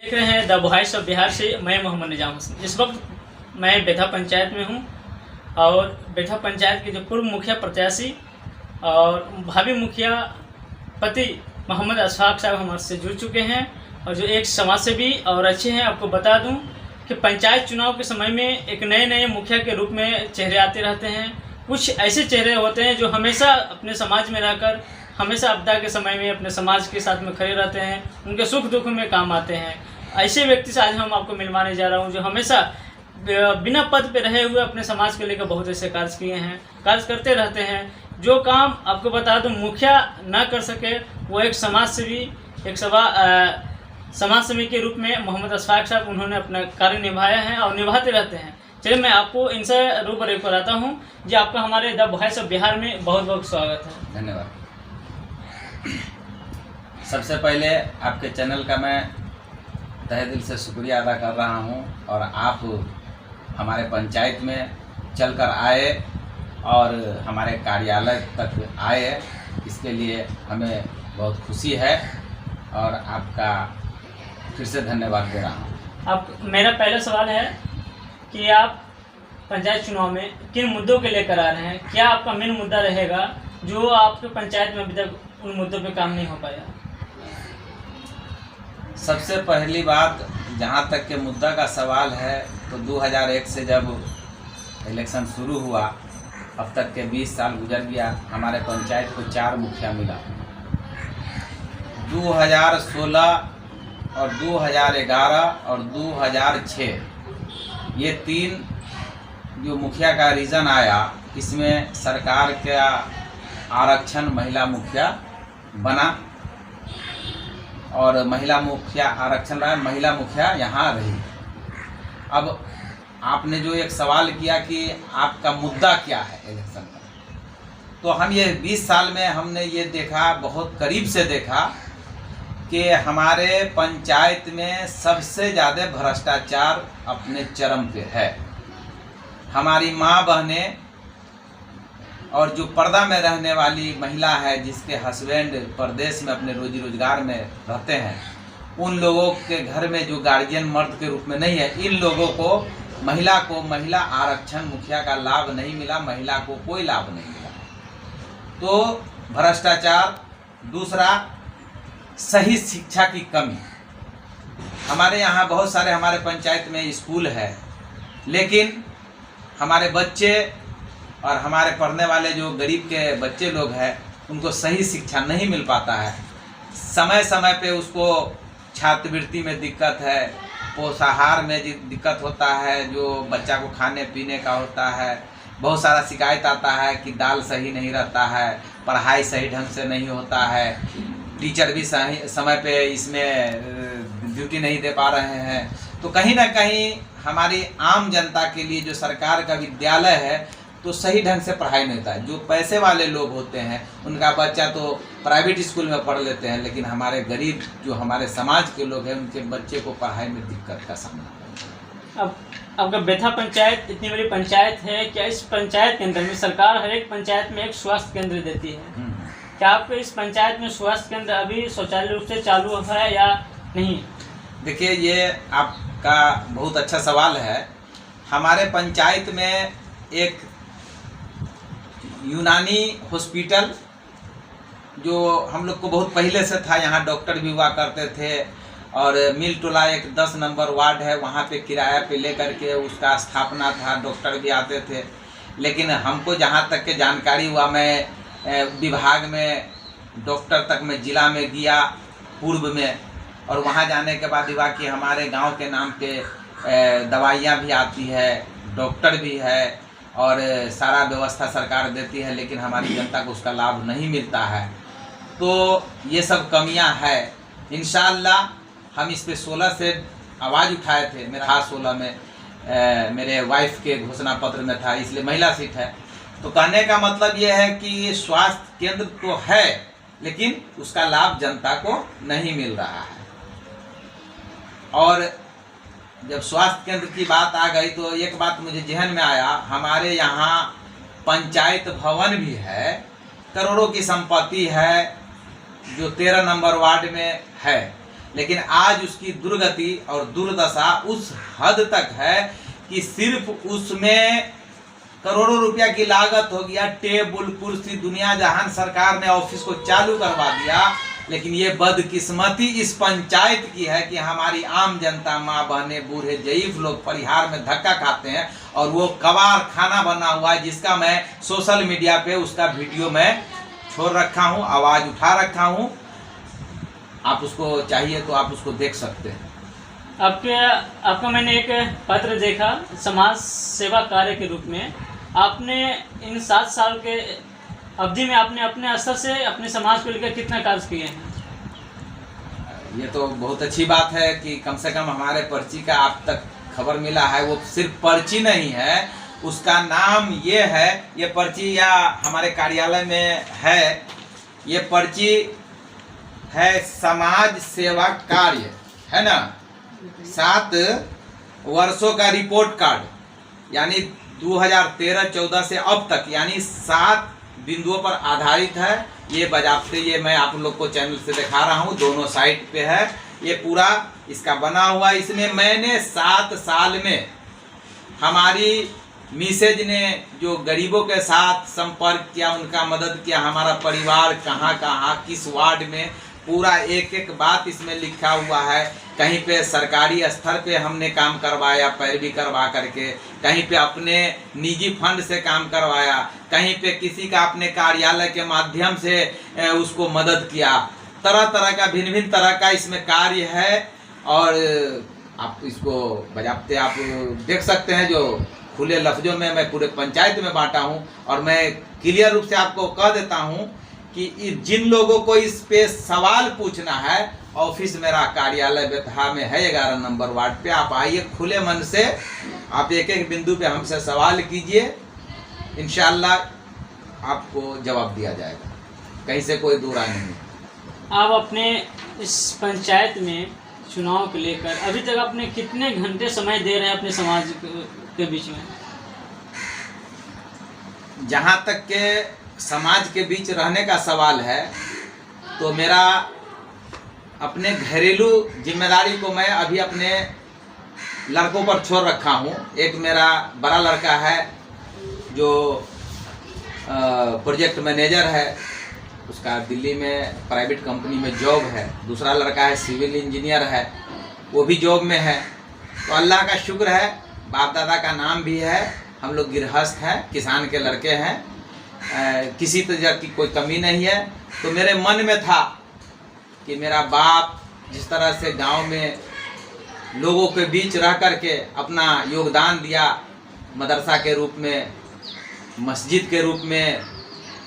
देख रहे हैं द वॉइस ऑफ बिहार से मैं मोहम्मद निजाम हुसैन। इस वक्त मैं बेथा पंचायत में हूं और बेथा पंचायत के जो पूर्व मुखिया प्रत्याशी और भावी मुखिया पति मोहम्मद अशफाक साहब हमारे से जुड़ चुके हैं और जो एक समाजसेवी और अच्छे हैं। आपको बता दूं कि पंचायत चुनाव के समय में एक नए मुखिया के रूप में चेहरे आते रहते हैं। कुछ ऐसे चेहरे होते हैं जो हमेशा अपने समाज में रहकर हमेशा आपदा के समय में अपने समाज के साथ में खड़े रहते हैं, उनके सुख दुख में काम आते हैं। ऐसे व्यक्ति से आज हम आपको मिलवाने जा रहा हूं जो हमेशा बिना पद पे रहे हुए अपने समाज को लेकर बहुत ऐसे कार्य किए हैं, कार्य करते रहते हैं। जो काम आपको बता दूं मुखिया ना कर सके वो एक समाज सेवी समाज सेवी के रूप में मोहम्मद अशफाक साहब उन्होंने अपना कार्य निभाया है और निभाते रहते हैं। चलिए मैं आपको इनसे रूबरू कराता हूं। जी आपका हमारे द वॉइस ऑफ बिहार में बहुत बहुत स्वागत है। धन्यवाद। सबसे पहले आपके चैनल का मैं तहे दिल से शुक्रिया अदा कर रहा हूं और आप हमारे पंचायत में चलकर आए और हमारे कार्यालय तक आए, इसके लिए हमें बहुत खुशी है और आपका फिर से धन्यवाद दे रहा हूं। अब मेरा पहला सवाल है कि आप पंचायत चुनाव में किन मुद्दों के लेकर आ रहे हैं? क्या आपका मेन मुद्दा रहेगा जो आपके पंचायत में अभी तक उन मुद्दों पे काम नहीं हो पाया? सबसे पहली बात, जहां तक के मुद्दा का सवाल है तो 2001 से जब इलेक्शन शुरू हुआ अब तक के 20 साल गुजर गया, हमारे पंचायत को 4 मुखिया मिला। 2016 और 2011 और 2006 ये 3 जो मुखिया का रीज़न आया, इसमें सरकार का आरक्षण महिला मुखिया बना और महिला मुखिया आरक्षण रहा, महिला मुखिया यहाँ रही। अब आपने जो एक सवाल किया कि आपका मुद्दा क्या है इलेक्शन का, तो हम ये 20 साल में हमने ये देखा, बहुत करीब से देखा कि हमारे पंचायत में सबसे ज़्यादा भ्रष्टाचार अपने चरम पे है। हमारी माँ बहनें और जो पर्दा में रहने वाली महिला है जिसके हस्बैंड परदेश में अपने रोजी रोजगार में रहते हैं, उन लोगों के घर में जो गार्जियन मर्द के रूप में नहीं है, इन लोगों को महिला आरक्षण मुखिया का लाभ नहीं मिला, महिला को कोई लाभ नहीं मिला। तो भ्रष्टाचार। दूसरा, सही शिक्षा की कमी। हमारे यहाँ बहुत सारे हमारे पंचायत में स्कूल है, लेकिन हमारे बच्चे और हमारे पढ़ने वाले जो गरीब के बच्चे लोग हैं उनको सही शिक्षा नहीं मिल पाता है। समय समय पे उसको छात्रवृत्ति में दिक्कत है, पोषाहार में दिक्कत होता है, जो बच्चा को खाने पीने का होता है। बहुत सारा शिकायत आता है कि दाल सही नहीं रहता है, पढ़ाई सही ढंग से नहीं होता है, टीचर भी सही समय पे इसमें ड्यूटी नहीं दे पा रहे हैं। तो कहीं ना कहीं हमारी आम जनता के लिए जो सरकार का विद्यालय है तो सही ढंग से पढ़ाई नहीं होता है। जो पैसे वाले लोग होते हैं उनका बच्चा तो प्राइवेट स्कूल में पढ़ लेते हैं, लेकिन हमारे गरीब जो हमारे समाज के लोग हैं उनके बच्चे को पढ़ाई में दिक्कत का सामना है। अब आपका बेथा पंचायत इतनी बड़ी पंचायत है, क्या इस पंचायत के अंदर में सरकार हर एक पंचायत में एक स्वास्थ्य केंद्र देती है? क्या आपके इस पंचायत में स्वास्थ्य केंद्र अभी स्वचालित रूप से चालू है या नहीं? देखिए, ये आपका बहुत अच्छा सवाल है। हमारे पंचायत में एक यूनानी हॉस्पिटल जो हम लोग को बहुत पहले से था, यहाँ डॉक्टर भी हुआ करते थे, और मिल टोला एक 10 नंबर वार्ड है, वहाँ पे किराया पे लेकर के उसका स्थापना था, डॉक्टर भी आते थे। लेकिन हमको जहाँ तक के जानकारी हुआ, मैं विभाग में डॉक्टर तक में ज़िला में गया पूर्व में, और वहाँ जाने के बाद हुआ कि हमारे गांव के नाम पे दवाइयाँ भी आती है, डॉक्टर भी है और सारा व्यवस्था सरकार देती है, लेकिन हमारी जनता को उसका लाभ नहीं मिलता है। तो ये सब कमियां हैं। इंशाअल्लाह हम इस पे 16 से आवाज़ उठाए थे। मेरा 16 में मेरे वाइफ के घोषणा पत्र में था, इसलिए महिला सीट है। तो कहने का मतलब ये है कि स्वास्थ्य केंद्र तो है, लेकिन उसका लाभ जनता को नहीं मिल रहा है। और जब स्वास्थ्य केंद्र की बात आ गई तो एक बात मुझे जहन में आया, हमारे यहाँ पंचायत भवन भी है, करोड़ों की संपत्ति है, जो 13 नंबर वार्ड में है, लेकिन आज उसकी दुर्गति और दुर्दशा उस हद तक है कि सिर्फ उसमें करोड़ों रुपया की लागत हो गया, टेबल कुर्सी दुनिया जहान सरकार ने ऑफिस को चालू करवा दिया। लेकिन ये बदकिस्मती इस पंचायत की है कि हमारी आम जनता, माँ बहने, बूढ़े जईफ लोग परिहार में धक्का खाते हैं और वो कबाड़ खाना बना हुआ है, जिसका मैं सोशल मीडिया पे उसका वीडियो मैं छोड़ रखा हूँ, आवाज़ उठा रखा हूँ। आप उसको चाहिए तो आप उसको देख सकते हैं। आपका मैंने एक पत्र देखा समाज सेवा कार्य के रूप में। आपने इन 7 साल के अवधि में आपने अपने स्तर से अपने समाज को लेकर कितना कार्य किए हैं? ये तो बहुत अच्छी बात है कि कम से कम हमारे पर्ची का आप तक खबर मिला है। वो सिर्फ पर्ची नहीं है, उसका नाम ये है, ये पर्ची या हमारे कार्यालय में है, ये पर्ची है समाज सेवा कार्य, है ना, 7 वर्षों का रिपोर्ट कार्ड, यानी 2013-14 से अब तक, यानी 7 बिंदुओं पर आधारित है। ये बजाते, ये मैं आप लोग को चैनल से दिखा रहा हूँ, दोनों साइड पे है, ये पूरा इसका बना हुआ। इसमें मैंने 7 साल में हमारी मिसेज ने जो गरीबों के साथ संपर्क किया, उनका मदद किया, हमारा परिवार कहाँ कहाँ किस वार्ड में, पूरा एक एक बात इसमें लिखा हुआ है। कहीं पे सरकारी स्तर पे हमने काम करवाया पैरवी करवा करके, कहीं पे अपने निजी फंड से काम करवाया, कहीं पे किसी का अपने कार्यालय के माध्यम से उसको मदद किया। तरह तरह का, भिन्न भिन्न तरह का इसमें कार्य है। और आप इसको बजाते आप देख सकते हैं, जो खुले लफ्जों में मैं पूरे पंचायत में बांटा हूँ। और मैं क्लियर रूप से आपको कह देता हूँ कि जिन लोगों को इस पे सवाल पूछना है, ऑफिस मेरा कार्यालय बेतहा में है, 11 नंबर वार्ड पे। आप आइए खुले मन से, आप एक एक बिंदु पे हमसे सवाल कीजिए, इंशाअल्लाह आपको जवाब दिया जाएगा, कहीं से कोई दूर नहीं। आप अपने इस पंचायत में चुनाव को लेकर अभी तक अपने कितने घंटे समय दे रहे हैं अपने समाज के बीच में? जहाँ तक के समाज के बीच रहने का सवाल है, तो मेरा अपने घरेलू जिम्मेदारी को मैं अभी अपने लड़कों पर छोड़ रखा हूँ। एक मेरा बड़ा लड़का है जो प्रोजेक्ट मैनेजर है, उसका दिल्ली में प्राइवेट कंपनी में जॉब है। दूसरा लड़का है सिविल इंजीनियर है, वो भी जॉब में है। तो अल्लाह का शुक्र है, बाप दादा का नाम भी है, हम लोग गृहस्थ हैं, किसान के लड़के हैं, किसी तरह की कोई कमी नहीं है। तो मेरे मन में था कि मेरा बाप जिस तरह से गांव में लोगों के बीच रह करके अपना योगदान दिया, मदरसा के रूप में, मस्जिद के रूप में,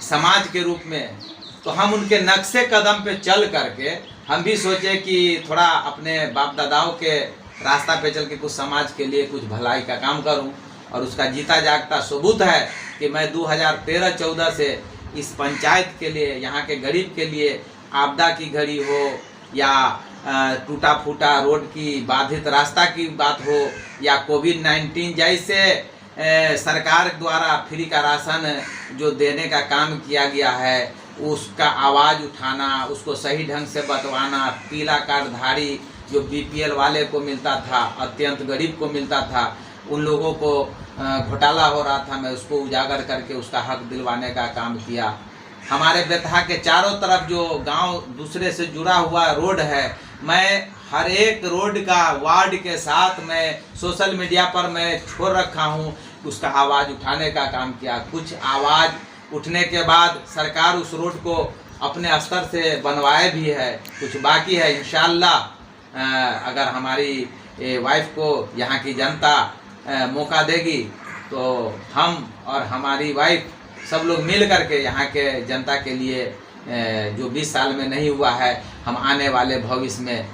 समाज के रूप में, तो हम उनके नक्शे कदम पे चल करके हम भी सोचे कि थोड़ा अपने बाप दादाओं के रास्ता पे चल के कुछ समाज के लिए कुछ भलाई का काम करूं। और उसका जीता जागता सबूत है कि मैं 2013-14 से इस पंचायत के लिए, यहाँ के गरीब के लिए, आपदा की घड़ी हो या टूटा फूटा रोड की, बाधित रास्ता की बात हो, या कोविड-19 जैसे सरकार द्वारा फ्री का राशन जो देने का काम किया गया है, उसका आवाज़ उठाना, उसको सही ढंग से बतवाना। पीला कार्डधारी जो बीपीएल वाले को मिलता था, अत्यंत गरीब को मिलता था, उन लोगों को घोटाला हो रहा था, मैं उसको उजागर करके उसका हक दिलवाने का काम किया। हमारे बेतहा के चारों तरफ जो गांव दूसरे से जुड़ा हुआ रोड है, मैं हर एक रोड का वार्ड के साथ मैं सोशल मीडिया पर मैं छोड़ रखा हूं, उसका आवाज़ उठाने का काम किया। कुछ आवाज़ उठने के बाद सरकार उस रोड को अपने स्तर से बनवाए भी है, कुछ बाकी है। इंशाअल्लाह अगर हमारी वाइफ को यहाँ की जनता मौका देगी तो हम और हमारी वाइफ सब लोग मिल करके यहाँ के जनता के लिए जो 20 साल में नहीं हुआ है, हम आने वाले भविष्य में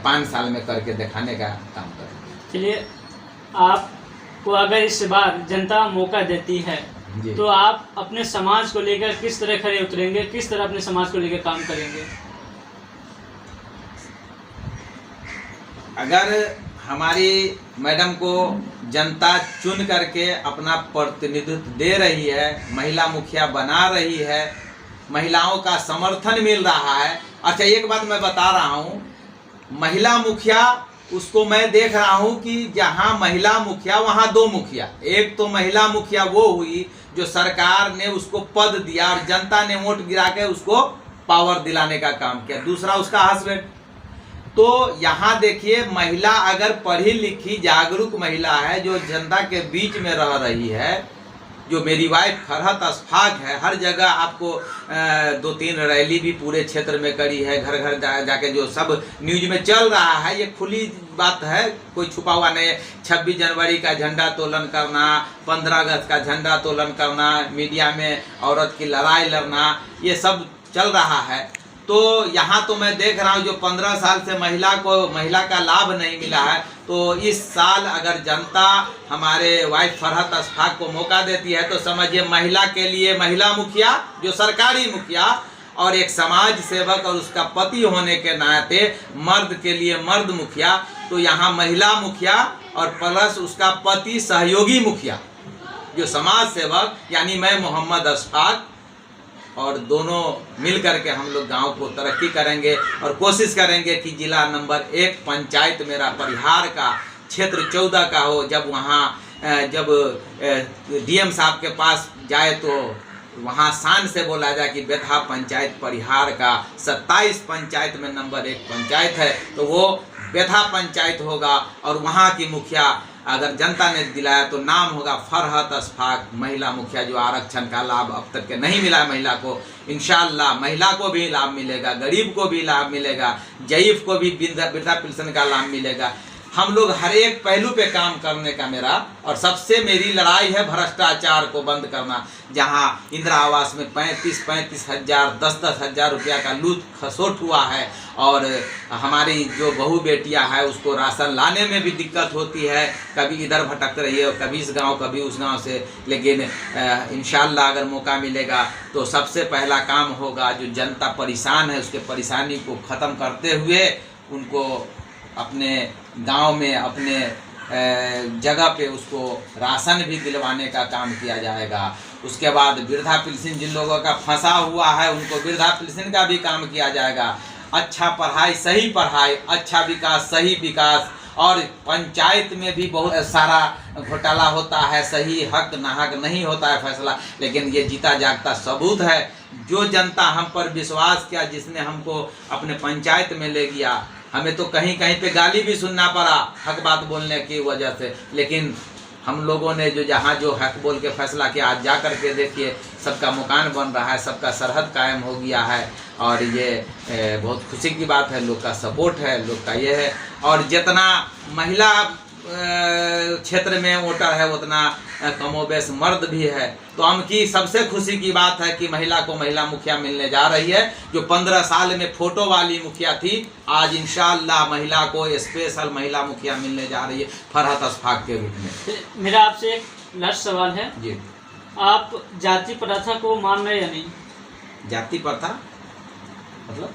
5 साल में करके दिखाने का काम करेंगे। चलिए, आपको अगर इस बार जनता मौका देती है तो आप अपने समाज को लेकर किस तरह खड़े उतरेंगे, किस तरह अपने समाज को लेकर काम करेंगे? अगर हमारी मैडम को जनता चुन करके अपना प्रतिनिधित्व दे रही है, महिला मुखिया बना रही है, महिलाओं का समर्थन मिल रहा है। अच्छा, एक बात मैं बता रहा हूँ, महिला मुखिया उसको मैं देख रहा हूं कि जहां महिला मुखिया वहां दो मुखिया। एक तो महिला मुखिया वो हुई जो सरकार ने उसको पद दिया और जनता ने वोट गिरा के उसको पावर दिलाने का काम किया। दूसरा उसका हस्बैंड। तो यहाँ देखिए, महिला अगर पढ़ी लिखी जागरूक महिला है जो जनता के बीच में रह रही है, जो मेरी वाइफ फरहत अशफाक है, हर जगह आपको 2-3 रैली भी पूरे क्षेत्र में करी है, घर घर जाके जो सब न्यूज में चल रहा है, ये खुली बात है, कोई छुपा हुआ नहीं। 26 जनवरी का झंडा तोलन करना, 15 अगस्त का झंडा तोलन करना, मीडिया में औरत की लड़ाई लड़ना, ये सब चल रहा है। तो यहाँ तो मैं देख रहा हूँ जो 15 साल से महिला का लाभ नहीं मिला है, तो इस साल अगर जनता हमारे वाइफ फरहत अशफाक को मौका देती है तो समझिए महिला के लिए महिला मुखिया, जो सरकारी मुखिया, और एक समाज सेवक और उसका पति होने के नाते मर्द के लिए मर्द मुखिया। तो यहाँ महिला मुखिया और प्लस उसका पति सहयोगी मुखिया, जो समाज सेवक यानी मैं मोहम्मद अशफाक, और दोनों मिल करके हम लोग गांव को तरक्की करेंगे और कोशिश करेंगे कि जिला नंबर 1 पंचायत मेरा परिहार का क्षेत्र 14 का हो। जब वहाँ जब डीएम साहब के पास जाए तो वहाँ शान से बोला जाए कि बेथा पंचायत परिहार का 27 पंचायत में नंबर 1 पंचायत है, तो वो बेथा पंचायत होगा। और वहाँ की मुखिया अगर जनता ने दिलाया तो नाम होगा फरहत अशफाक, महिला मुखिया, जो आरक्षण का लाभ अब तक के नहीं मिला महिला को। इंशाअल्लाह महिला को भी लाभ मिलेगा, गरीब को भी लाभ मिलेगा, जईफ को भी वृद्धा पेंशन का लाभ मिलेगा। हम लोग हर एक पहलू पे काम करने का मेरा, और सबसे मेरी लड़ाई है भ्रष्टाचार को बंद करना। जहां इंदिरा आवास में 35-35 हज़ार 10-10 हज़ार रुपया का लूट खसोट हुआ है, और हमारी जो बहू बेटियां हैं उसको राशन लाने में भी दिक्कत होती है, कभी इधर भटक रही है, कभी इस गांव कभी उस गांव से। लेकिन इंशाअल्लाह अगर मौका मिलेगा तो सबसे पहला काम होगा, जो जनता परेशान है उसके परेशानी को ख़त्म करते हुए उनको अपने गांव में अपने जगह पे उसको राशन भी दिलवाने का काम किया जाएगा। उसके बाद वृद्धा पेंशन जिन लोगों का फंसा हुआ है उनको वृद्धा पेंशन का भी काम किया जाएगा। अच्छा पढ़ाई, सही पढ़ाई, अच्छा विकास, सही विकास। और पंचायत में भी बहुत सारा घोटाला होता है, सही हक नाहक नहीं होता है फैसला, लेकिन ये जीता जागता सबूत है। जो जनता हम पर विश्वास किया, जिसने हमको अपने पंचायत में ले गया, हमें तो कहीं कहीं पे गाली भी सुनना पड़ा हक बात बोलने की वजह से, लेकिन हम लोगों ने जो जहाँ जो हक बोल के फैसला किया, आज जा कर के देखिए सबका मकान बन रहा है, सबका सरहद कायम हो गया है। और ये बहुत खुशी की बात है, लोग का सपोर्ट है, लोग का ये है। और जितना महिला क्षेत्र में वोटर है उतना कमोबेश मर्द भी है। तो हमकी सबसे खुशी की बात है कि महिला को महिला मुखिया मिलने जा रही है। जो 15 साल में फोटो वाली मुखिया थी, आज इंशाअल्लाह महिला को स्पेशल महिला मुखिया मिलने जा रही है फरहत अशफाक के रूप में। मेरा आपसे एक लास्ट सवाल है जी, आप जाति प्रथा को मान रहे या नहीं? जाति प्रथा मतलब?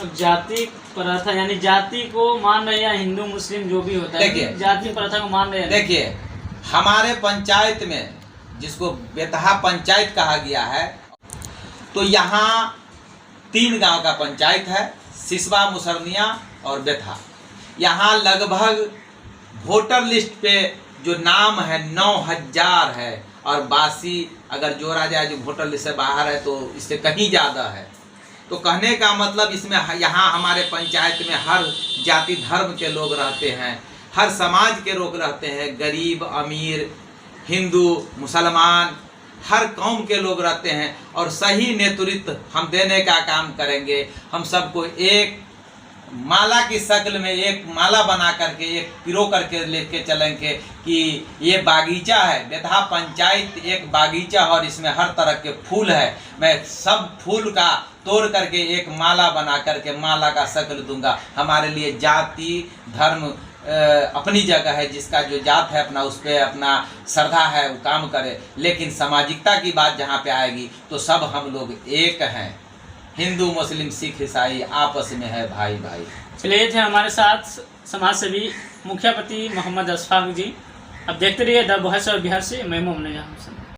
अब जाति प्रथा यानी जाति को मान रहे या हिंदू मुस्लिम जो भी होता है, देखिए जाति प्रथा को मान रहे हैं? देखिए, हमारे पंचायत में जिसको बेतहा पंचायत कहा गया है, तो यहाँ 3 गांव का पंचायत है, सिसवा, मुसरनिया और बेतहा। यहाँ लगभग वोटर लिस्ट पे जो नाम है 9000 है, और बासी अगर जोड़ा जाए जो वोटर लिस्ट से बाहर है तो इससे कहीं ज़्यादा है। तो कहने का मतलब इसमें यहाँ हमारे पंचायत में हर जाति धर्म के लोग रहते हैं, हर समाज के लोग रहते हैं, गरीब अमीर, हिंदू मुसलमान, हर कौम के लोग रहते हैं। और सही नेतृत्व हम देने का काम करेंगे। हम सबको एक माला की शक्ल में एक माला बना करके एक पिरो करके लेके चलेंगे कि ये बागीचा है, बेतहा पंचायत एक बागीचा है और इसमें हर तरह के फूल है। मैं सब फूल का तोड़ करके एक माला बना करके माला का शक्ल दूंगा। हमारे लिए जाति धर्म अपनी जगह है, जिसका जो जात है अपना उस पर अपना श्रद्धा है वो काम करे, लेकिन सामाजिकता की बात जहाँ पे आएगी तो सब हम लोग एक हैं। हिंदू मुस्लिम सिख ईसाई आपस में है भाई भाई। चलिए थे हमारे साथ समाज सेवी मुखिया पति मोहम्मद अशफाक जी। अब देखते रहिए द वॉइस ऑफ बिहार से मैं मोहम्मद जहां।